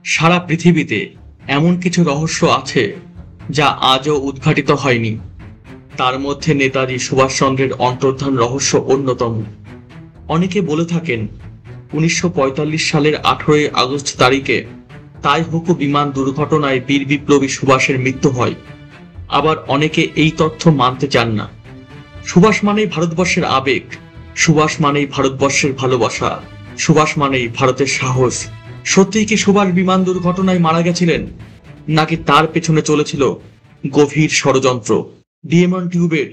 সারা পৃথিবীতে এমন কিছু রহস্য আছে যা আজও উদ্ঘাটিত হয়নি। তার মধ্যে নেতাজি সুভাষচন্দ্রের অন্তর্ধান রহস্য অন্যতম। অনেকে বলে থাকেন 1945 সালের 18 আগস্ট তারিখে তাইহুকু বিমান দুর্ঘটনায় বীর বিপ্লবী সুভাষের মৃত্যু হয়। আবার অনেকে এই তথ্য মানতে চান না। সুভাষ মানেই ভারতবর্ষের আবেগ, সুভাষ মানেই ভারতবর্ষের ভালোবাসা, সুভাষ মানেই ভারতের সাহস। সত্যিই কি সুভাষ বিমান দুর্ঘটনায় মারা গেছিলেন, নাকি তার পেছনে চলেছিল গভীর ষড়যন্ত্র? ডিএমন টিউবের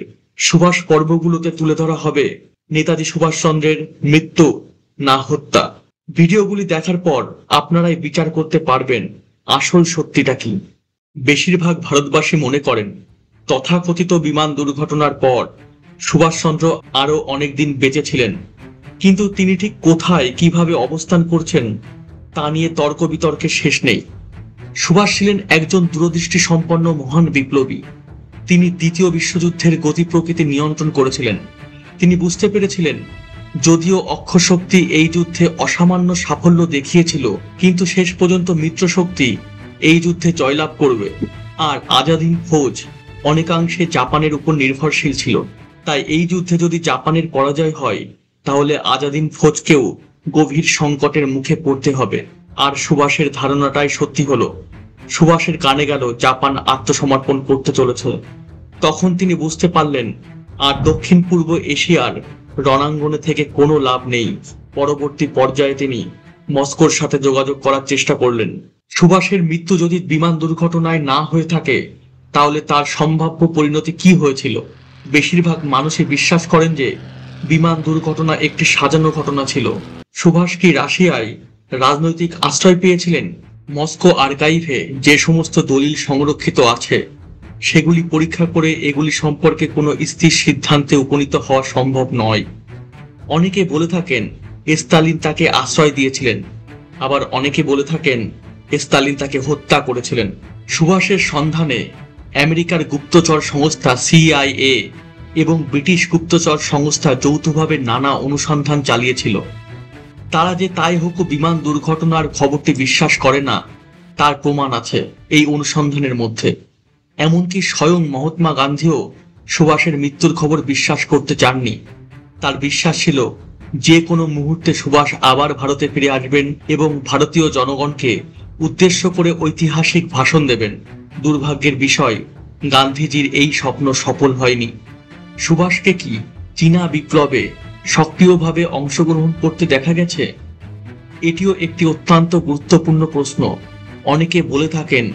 সুভাষ পর্বগুলোতে তুলে ধরা হবে নেতাজি সুভাষচন্দ্রের মৃত্যু না হত্যা। ভিডিওগুলি দেখার পর আপনারাই বিচার করতে পারবেন আসল সত্যিটা কি। বেশিরভাগ ভারতবাসী মনে করেন তথাকথিত বিমান দুর্ঘটনার পর সুভাষচন্দ্র আরো অনেকদিন বেঁচে ছিলেন, কিন্তু তিনি ঠিক কোথায় কিভাবে অবস্থান করছেন তা নিয়ে তর্ক বিতর্কের শেষ নেই। সুভাষ ছিলেন একজন দূরদৃষ্টি সম্পন্ন মহান বিপ্লবী। তিনি দ্বিতীয় বিশ্বযুদ্ধের গতি প্রকৃতি নিয়ন্ত্রণ করেছিলেন। তিনি বুঝতে পেরেছিলেন যদিও অক্ষশক্তি এই যুদ্ধে অসামান্য সাফল্য দেখিয়েছিল, কিন্তু শেষ পর্যন্ত মিত্রশক্তি এই যুদ্ধে জয়লাভ করবে। আর আজাদ হিন্দ ফৌজ অনেকাংশে জাপানের উপর নির্ভরশীল ছিল। তাই এই যুদ্ধে যদি জাপানের পরাজয় হয়, তাহলে আজাদ হিন্দ ফৌজকেও গভীর সংকটের মুখে পড়তে হবে। আর সুভাষের ধারণাটাই সত্যি হলো। সুভাষের কানে গেল জাপান আত্মসমর্পণ করতে চলেছে। তখন তিনি বুঝতে পারলেন আর দক্ষিণ পূর্ব এশিয়ার রণাঙ্গনে থেকে কোনো লাভ নেই। পরবর্তী পর্যায়ে তিনি মস্কোর সাথে যোগাযোগ করার চেষ্টা করলেন। সুভাষের মৃত্যু যদি বিমান দুর্ঘটনায় না হয়ে থাকে, তাহলে তার সম্ভাব্য পরিণতি কি হয়েছিল? বেশিরভাগ মানুষই বিশ্বাস করেন যে বিমান দুর্ঘটনা একটি সাজানো ঘটনা ছিল। সুভাষ কি রাশিয়ায় রাজনৈতিক আশ্রয় পেয়েছিলেন? মস্কো আর্কাইভে যে সমস্ত দলিল সংরক্ষিত আছে সেগুলি পরীক্ষা করে এগুলি সম্পর্কে কোনো স্থির সিদ্ধান্তে উপনীত হওয়া সম্ভব নয়। অনেকে বলে থাকেন স্তালিন তাকে আশ্রয় দিয়েছিলেন, আবার অনেকে বলে থাকেন স্তালিন তাকে হত্যা করেছিলেন। সুভাষের সন্ধানে আমেরিকার গুপ্তচর সংস্থা CIA এবং ব্রিটিশ গুপ্তচর সংস্থা যৌথভাবে নানা অনুসন্ধান চালিয়েছিল। তারা যে তাইহুকু বিমান দুর্ঘটনার খবরটি বিশ্বাস করে না তার প্রমাণ আছে এই অনুসন্ধানের মধ্যে। এমনকি স্বয়ং মহাত্মা গান্ধীও সুভাষের মৃত্যুর খবর বিশ্বাস করতে চাননি। তার বিশ্বাস ছিল যে কোনো মুহূর্তে সুভাষ আবার ভারতে ফিরে আসবেন এবং ভারতীয় জনগণকে উদ্দেশ্য করে ঐতিহাসিক ভাষণ দেবেন। দুর্ভাগ্যের বিষয়, গান্ধীজির এই স্বপ্ন সফল হয়নি। সুভাষকে কি চীনা বিপ্লবে সক্রিয়ভাবে অংশগ্রহণ করতে দেখা গেছে? এটিও একটি অত্যন্ত গুরুত্বপূর্ণ প্রশ্ন। অনেকে বলে থাকেন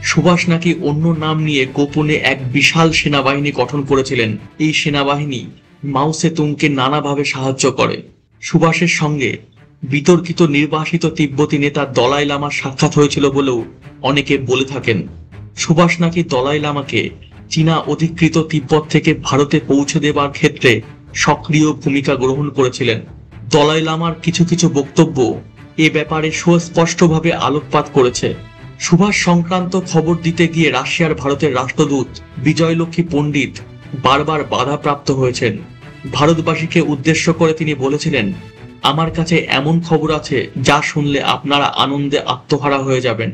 সুভাষ নাকি অন্য নাম নিয়ে গোপনে এক বিশাল সেনাবাহিনী গঠন করেছিলেন। এই সেনাবাহিনী মাও সেতুংকে নানাভাবে সাহায্য করে। সুভাষের সঙ্গে বিতর্কিত নির্বাসিত তিব্বতী নেতা দলাই লামার সাক্ষাৎ হয়েছিল বলেও অনেকে বলে থাকেন। সুভাষ নাকি দলাই লামাকে চীনা অধিকৃত তিব্বত থেকে ভারতে পৌঁছে দেবার ক্ষেত্রে সক্রিয় ভূমিকা গ্রহণ করেছিলেন। দলাই লামার কিছু কিছু বক্তব্য এ ব্যাপারে সুস্পষ্টভাবে আলোকপাত করেছে। সুভাষ সংক্রান্ত খবর দিতে গিয়ে রাশিয়ার ভারতের রাষ্ট্রদূত বিজয়লক্ষ্মী পণ্ডিত বারবার বাধাপ্রাপ্ত হয়েছেন। ভারতবাসীকে উদ্দেশ্য করে তিনি বলেছিলেন, আমার কাছে এমন খবর আছে যা শুনলে আপনারা আনন্দে আত্মহারা হয়ে যাবেন।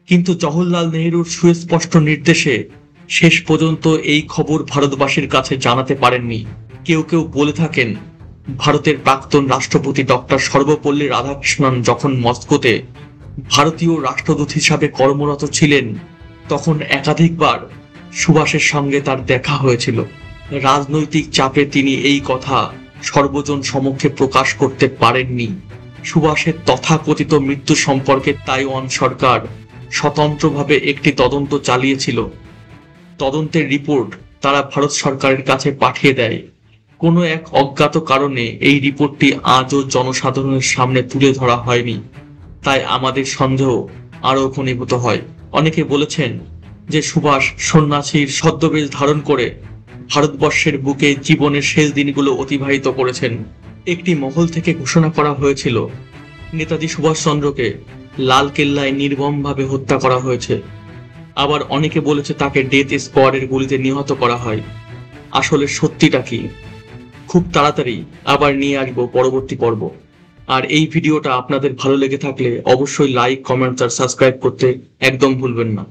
কিন্তু জওহরলাল নেহরুর সুস্পষ্ট নির্দেশে শেষ পর্যন্ত এই খবর ভারতবাসীর কাছে জানাতে পারেননি। কেউ কেউ বলে থাকেন ভারতের প্রাক্তন রাষ্ট্রপতি ডক্টর সর্বপল্লী রাধাকৃষ্ণন যখন মস্কোতে ভারতীয় রাষ্ট্রদূত হিসাবে কর্মরত ছিলেন, তখন একাধিকবার সুভাষের সঙ্গে তার দেখা হয়েছিল। রাজনৈতিক চাপে তিনি এই কথা সর্বজন সমক্ষে প্রকাশ করতে পারেননি। সুভাষের তথাকথিত মৃত্যু সম্পর্কে তাইওয়ান সরকার স্বতন্ত্রভাবে একটি তদন্ত চালিয়েছিল। তদন্তের রিপোর্ট তারা ভারত সরকারের কাছে পাঠিয়ে দেয়। কোনো এক অজ্ঞাত কারণে এই রিপোর্টটি আজও জনসাধারণের সামনে তুলে ধরা হয়নি। তাই আমাদের সন্দেহ আরো ঘনীভূত হয়। অনেকে বলেছেন যে সুভাষ সন্ন্যাসীর ছদ্মবেশ ধারণ করে ভারতবর্ষের বুকে জীবনের শেষ দিনগুলো অতিবাহিত করেছেন। একটি মহল থেকে ঘোষণা করা হয়েছিল নেতাজি সুভাষচন্দ্রকে লাল কেল্লায় নির্মমভাবে হত্যা করা হয়েছে। আবার অনেকে বলেছে তাকে ডেথ স্কোয়াডের গুলিতে নিহত করা হয়। আসলে সত্যিটা কি? খুব তাড়াতাড়ি আবার নিয়ে আসবো পরবর্তী পর্ব। আর এই ভিডিওটা আপনাদের ভালো লেগে থাকলে অবশ্যই লাইক, কমেন্ট আর সাবস্ক্রাইব করতে একদম ভুলবেন না।